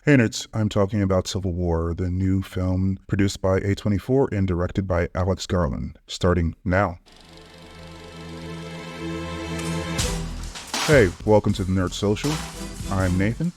Hey nerds, I'm talking about Civil War, the new film produced by A24 and directed by Alex Garland, starting now. Hey, welcome to the Nerd Social. I'm Nathan.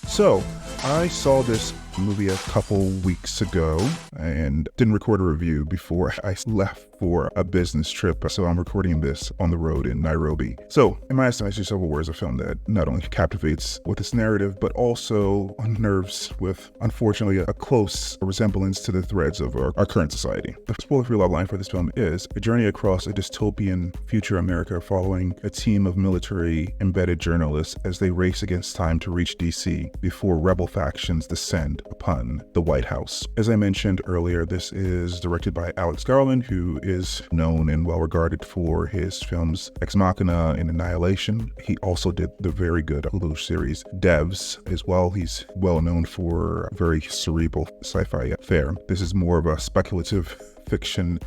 So, I saw this movie a couple weeks ago and didn't record a review before I left for a business trip, so I'm recording this on the road in Nairobi. So, in my estimation, Civil War is a film that not only captivates with its narrative, but also unnerves with, unfortunately, a close resemblance to the threads of our current society. The spoiler-free logline for this film is a journey across a dystopian future America following a team of military-embedded journalists as they race against time to reach DC before rebel factions descend upon the White House. As I mentioned earlier, this is directed by Alex Garland, who is known and well regarded for his films Ex Machina and Annihilation. He also did the very good Hulu series Devs as well. He's well known for a very cerebral sci-fi fare. This is more of a speculative fiction.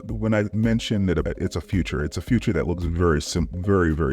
When I mention that it's a future that looks very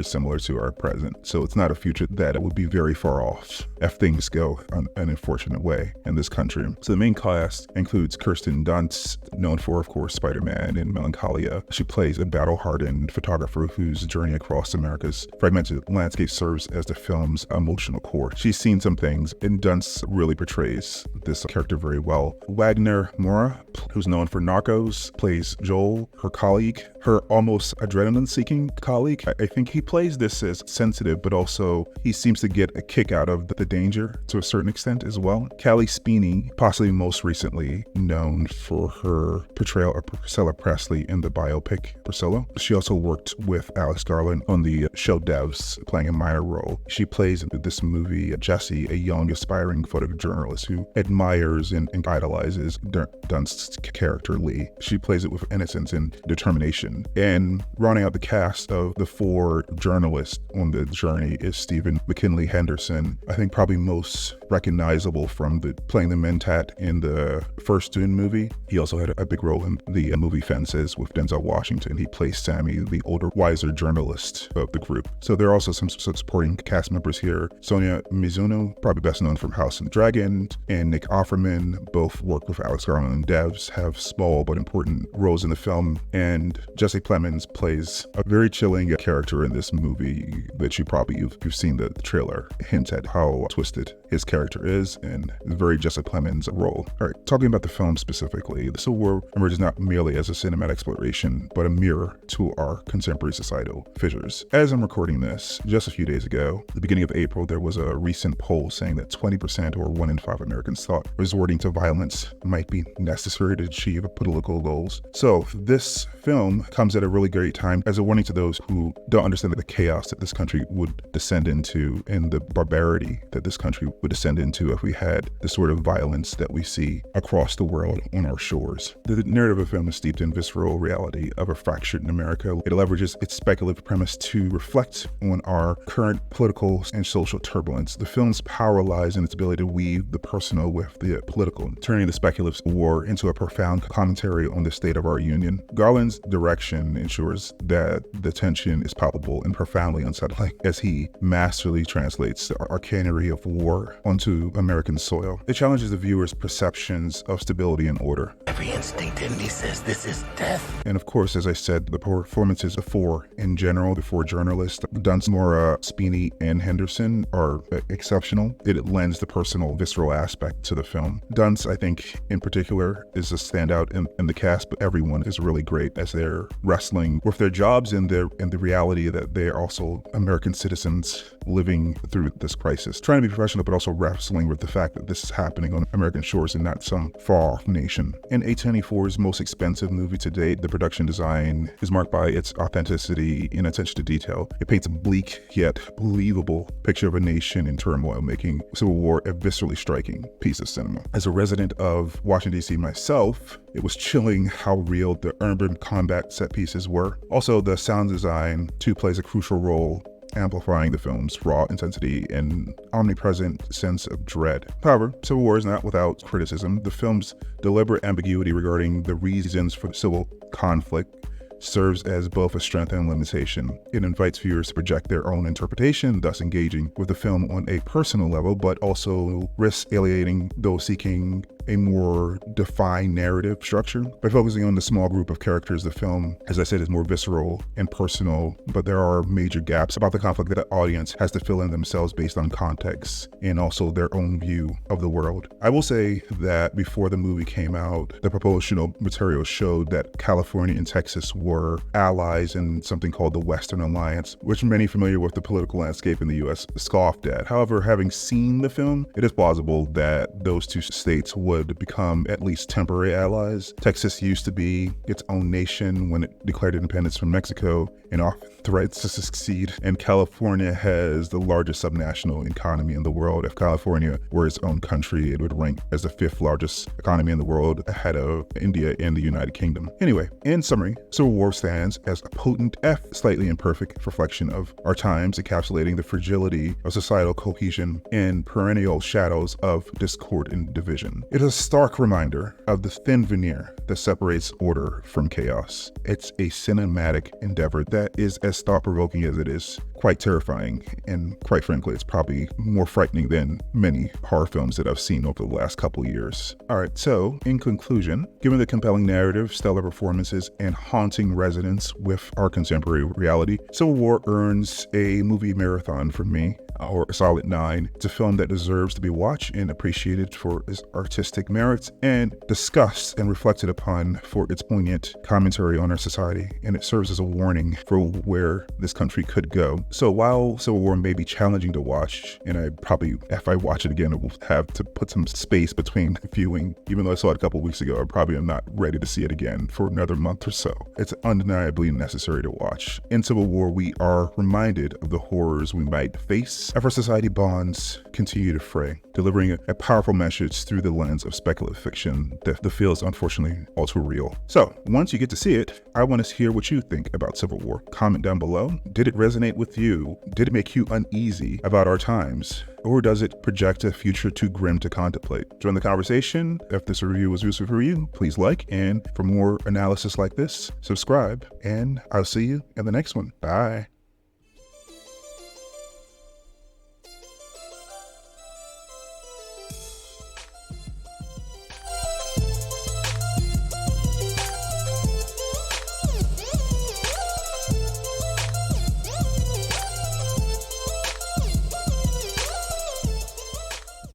similar to our present. So it's not a future that it would be very far off if things go an unfortunate way in this country. So the main cast includes Kirsten Dunst, known for, of course, Spider-Man and Melancholia. She plays a battle-hardened photographer whose journey across America's fragmented landscape serves as the film's emotional core. She's seen some things, and Dunst really portrays this character very well. Wagner Moura, who's known for Narcos, plays Joel, her colleague, her almost adrenaline-seeking colleague. I think he plays this as sensitive, but also he seems to get a kick out of the danger to a certain extent as well. Callie Speeney, possibly most recently known for her portrayal of Priscilla Presley in the biopic Priscilla. She also worked with Alex Garland on the show Devs, playing a minor role. She plays in this movie Jessie, a young aspiring photojournalist who admires and idolizes Dunst's character Lee. She plays it with innocence and determination. And rounding out the cast of the four journalists on the journey is Stephen McKinley Henderson. I think probably most recognizable from playing the Mentat in the first Dune movie. He also had a big role in the movie Fences with Denzel Washington. He plays Sammy, the older, wiser journalist of the group. So there are also some supporting cast members here. Sonia Mizuno, probably best known from House and Dragon, and Nick Offerman, both work with Alex Garland and Devs, have small but important roles in the film. And Jesse Plemons plays a very chilling character in this movie that you've seen the trailer hint at how twisted his character is, and very Jesse Plemons' role. All right, talking about the film specifically, the Civil War emerges not merely as a cinematic exploration, but a mirror to our contemporary societal fissures. As I'm recording this, just a few days ago, the beginning of April, there was a recent poll saying that 20% or 1 in 5 Americans thought resorting to violence might be necessary to achieve political goals. So this film comes at a really great time as a warning to those who don't understand the chaos that this country would descend into and the barbarity that this country would descend into if we had the sort of violence that we see across the world on our shores. The narrative of the film is steeped in visceral reality of a fractured America. It leverages its speculative premise to reflect on our current political and social turbulence. The film's power lies in its ability to weave the personal with the political, turning the speculative war into a profound commentary on the state of our union. Garland's direction ensures that the tension is palpable and profoundly unsettling as he masterfully translates the arcanery of war onto American soil. It challenges the viewer's perceptions of stability and order. Every instinct in me says this is death. And of course, as I said, the performances of four in general, the four journalists, Dunst, Moura, Speeney, and Henderson, are exceptional. It lends the personal, visceral aspect to the film. Dunst, I think, in particular, is a standout in the cast, but everyone is really great as they're wrestling with their jobs and the reality that they are also American citizens living through this crisis. Trying to be professional, but also wrestling with the fact that this is happening on American shores and not some far-off nation. In A24's most expensive movie to date, the production design is marked by its authenticity and attention to detail. It paints a bleak yet believable picture of a nation in turmoil, making Civil War a viscerally striking piece of cinema. As a resident of Washington, D.C. myself, it was chilling how real the urban combat set pieces were. Also, the sound design too plays a crucial role, amplifying the film's raw intensity and omnipresent sense of dread. However, Civil War is not without criticism. The film's deliberate ambiguity regarding the reasons for the civil conflict serves as both a strength and limitation. It invites viewers to project their own interpretation, thus engaging with the film on a personal level, but also risks alienating those seeking a more defined narrative structure. By focusing on the small group of characters, the film, as I said, is more visceral and personal, but there are major gaps about the conflict that the audience has to fill in themselves based on context and also their own view of the world. I will say that before the movie came out, the promotional material showed that California and Texas were allies in something called the Western Alliance, which many familiar with the political landscape in the US scoffed at. However, having seen the film, it is plausible that those two states would become at least temporary allies. Texas used to be its own nation when it declared independence from Mexico and often threats to succeed, and California has the largest subnational economy in the world. If California were its own country, it would rank as the 5th largest economy in the world, ahead of India and the United Kingdom. Anyway, in summary, Civil War stands as a potent, slightly imperfect reflection of our times, encapsulating the fragility of societal cohesion and perennial shadows of discord and division. It is a stark reminder of the thin veneer that separates order from chaos. It's a cinematic endeavor that is as thought-provoking as it is quite terrifying, and quite frankly, it's probably more frightening than many horror films that I've seen over the last couple years. Alright, so in conclusion, given the compelling narrative, stellar performances, and haunting resonance with our contemporary reality, Civil War earns a movie marathon from me, or a solid 9. It's a film that deserves to be watched and appreciated for its artistic merits, and discussed and reflected upon for its poignant commentary on our society, and it serves as a warning for where this country could go. So while Civil War may be challenging to watch, and I probably, if I watch it again, I will have to put some space between viewing. Even though I saw it a couple weeks ago, I probably am not ready to see it again for another month or so. It's undeniably necessary to watch. In Civil War, we are reminded of the horrors we might face if our society bonds continue to fray, delivering a powerful message through the lens of speculative fiction that the feel is unfortunately all too real. So once you get to see it, I want to hear what you think about Civil War. Comment down below. Did it resonate with you? Did it make you uneasy about our times? Or does it project a future too grim to contemplate? Join the conversation. If this review was useful for you, please like, and for more analysis like this, subscribe, and I'll see you in the next one. Bye.